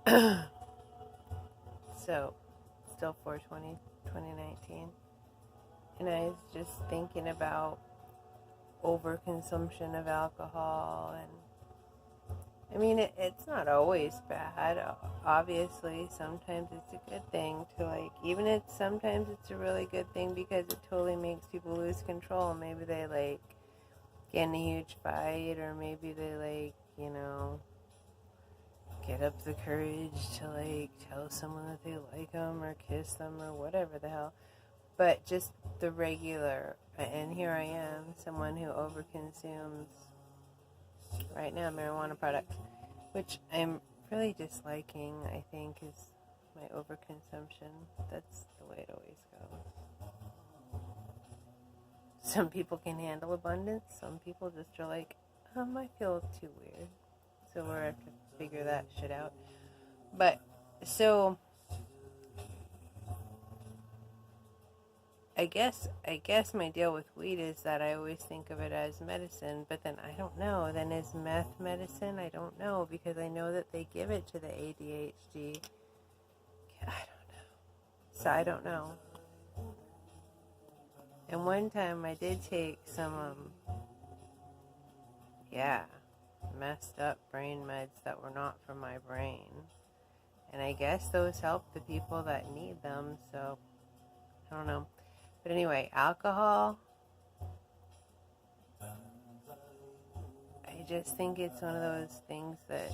So, still 4/20, 2019. And I was just thinking about overconsumption of alcohol. And I mean, it's not always bad. Obviously, sometimes it's a good thing to, like, even if sometimes it's a really good thing because it totally makes people lose control. Maybe they, like, get in a huge fight, or maybe they, like, get up the courage to, like, tell someone that they like them or kiss them or whatever the hell. But just the regular, and here I am, someone who overconsumes right now marijuana products, which I'm really disliking, I think, is my overconsumption. That's the way it always goes. Some people can handle abundance, some people just are like, I feel too weird. So we're going to have to figure that shit out. But, so, I guess my deal with weed is that I always think of it as medicine, but then I don't know. Then is meth medicine? I don't know, because I know that they give it to the ADHD. I don't know. So I don't know. And one time I did take some, messed up brain meds that were not for my brain. And I guess those help the people that need them, so I don't know. But anyway, alcohol, I just think it's one of those things that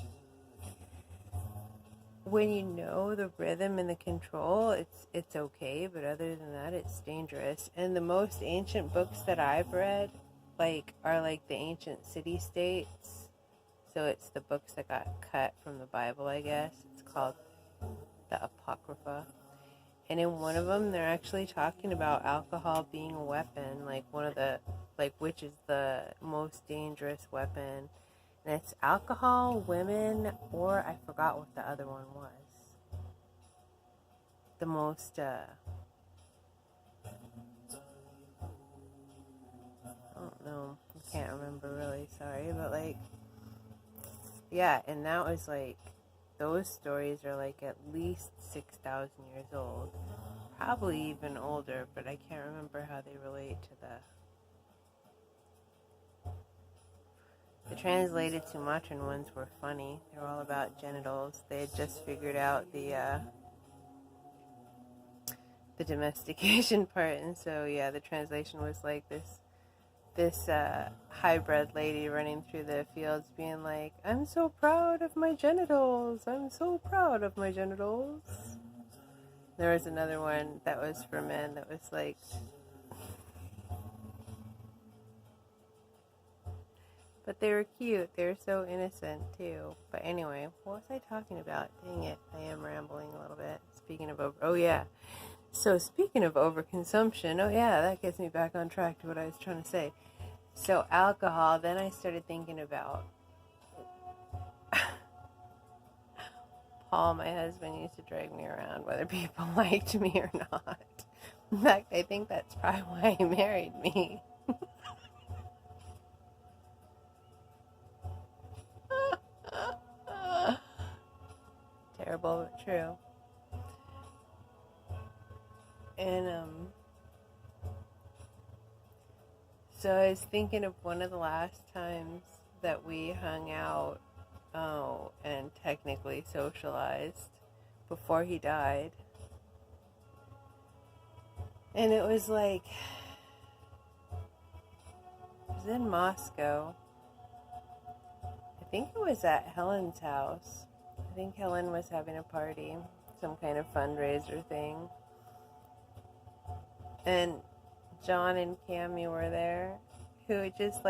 when you know the rhythm and the control, it's okay, but other than that, it's dangerous. And the most ancient books that I've read, are like the ancient city-states. So it's the books that got cut from the Bible, I guess. It's called the Apocrypha. And in one of them, they're actually talking about alcohol being a weapon, like one of the, which is the most dangerous weapon. And it's alcohol, women, or I forgot what the other one was. The most, I don't know. I can't remember really, sorry. But, yeah, and that was, those stories are, at least 6,000 years old. Probably even older, but I can't remember how they relate to the translated Sumatran ones were funny. They were all about genitals. They had just figured out the domestication part, and so yeah, the translation was like this hybrid lady running through the fields being like, I'm so proud of my genitals. I'm so proud of my genitals. There was another one that was for men that was like, but they were cute. They were so innocent, too. But anyway, what was I talking about? Dang it, I am rambling a little bit. Speaking of So speaking of overconsumption, that gets me back on track to what I was trying to say. So alcohol, then I started thinking about Paul, my husband, used to drag me around whether people liked me or not. In fact, I think that's probably why he married me. Terrible but true. And so I was thinking of one of the last times that we hung out, and technically socialized before he died. And it was it was in Moscow. I think it was at Helen's house. I think Helen was having a party, some kind of fundraiser thing. And John and Cammie were there, who just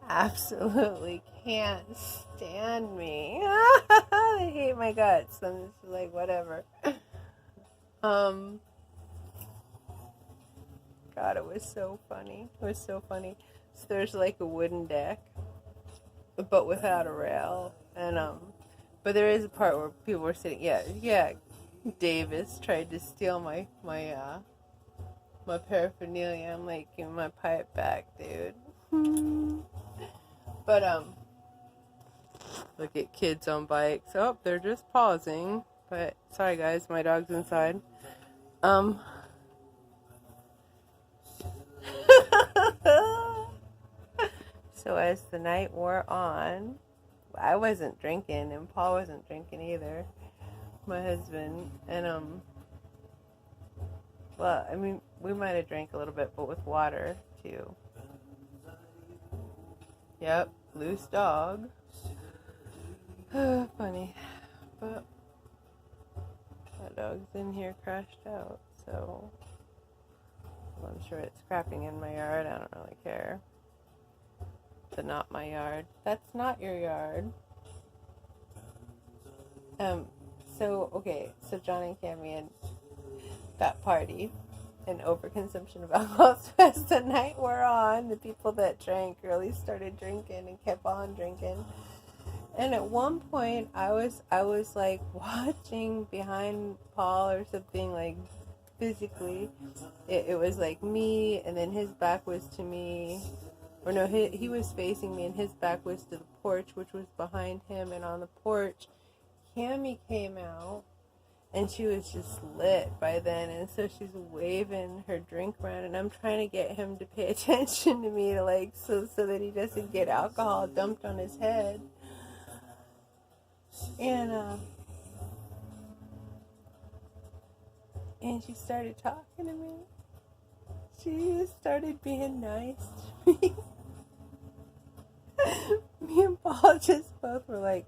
absolutely can't stand me. They hate my guts. I'm just whatever. God, it was so funny. It was so funny. So there's a wooden deck, but without a rail, and but there is a part where people were sitting. Yeah. Davis tried to steal my paraphernalia. I'm like, give me my pipe back, dude. But Look at kids on bikes. Oh, they're just pausing. But sorry guys, my dog's inside. So as the night wore on, I wasn't drinking and Paul wasn't drinking either, my husband, and well, I mean, we might have drank a little bit, but with water too. Yep, loose dog. Funny, but that dog's in here crashed out, so I'm sure it's crapping in my yard. I don't really care. But not my yard. That's not your yard. So John and Cammy and that party and overconsumption of alcohol. So as the night wore on, the people that drank really started drinking and kept on drinking. And at one point, I was like watching behind Paul or something, like physically. It was like me, and then his back was to me. Or no, he was facing me, and his back was to the porch, which was behind him. And on the porch, Cammy came out, and she was just lit by then. And so she's waving her drink around, and I'm trying to get him to pay attention to me, like so that he doesn't get alcohol dumped on his head. And she started talking to me. She started being nice to me. Me and Paul just both were like,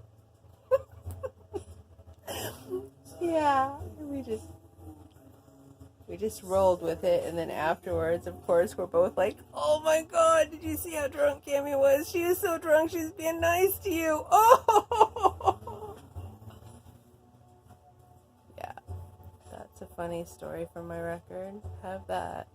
yeah, we just rolled with it. And then afterwards, of course, we're both like, oh my God, did you see how drunk Cammy was? She was so drunk, she's being nice to you. Oh, yeah, that's a funny story from my record. Have that.